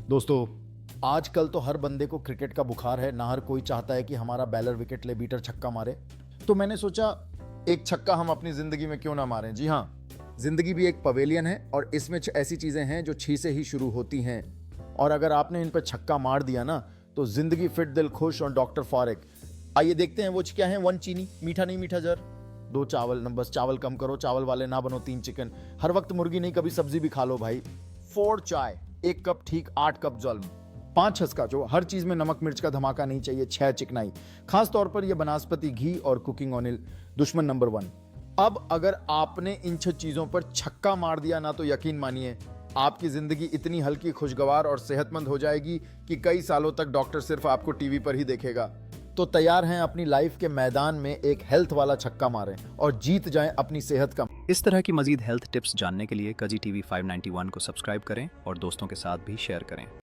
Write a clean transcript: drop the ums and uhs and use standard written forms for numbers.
दोस्तों, आजकल तो हर बंदे को क्रिकेट का बुखार है, ना हर कोई चाहता है कि हमारा बैलर विकेट ले, बीटर छक्का मारे। तो मैंने सोचा एक छक्का हम अपनी जिंदगी में क्यों ना मारें। जी हाँ, जिंदगी भी एक पवेलियन है और इसमें ऐसी चीजें हैं जो छी से ही शुरू होती हैं, और अगर आपने इन पर छक्का मार दिया ना तो जिंदगी फिट दिल खुश और डॉक्टर फारिक। आइए देखते हैं वो क्या है। 1 चीनी, मीठा नहीं मीठा जर। 2 चावल, न बस चावल कम करो, चावल वाले ना बनो। 3 चिकन, हर वक्त मुर्गी नहीं कभी सब्जी भी खा लो भाई। 4 चाय, 1 कप ठीक, 8 कप जुल्म। 5 हस्काचो, हर चीज में नमक मिर्च का धमाका नहीं चाहिए। 6 चिकनाई, खास तौर पर यह बनास्पति घी और कुकिंग ऑयल दुश्मन नंबर 1। अब अगर आपने इन 6 चीजों पर छक्का मार दिया ना तो यकीन मानिए आपकी जिंदगी इतनी हल्की, खुशगवार और सेहतमंद हो जाएगी कि कई सालों तक डॉक्टर सिर्फ आपको टीवी पर ही देखेगा। तो तैयार हैं अपनी लाइफ के मैदान में एक हेल्थ वाला छक्का मारें और जीत जाएं अपनी सेहत का। इस तरह की मजीद हेल्थ टिप्स जानने के लिए कजी टीवी 591 को सब्सक्राइब करें और दोस्तों के साथ भी शेयर करें।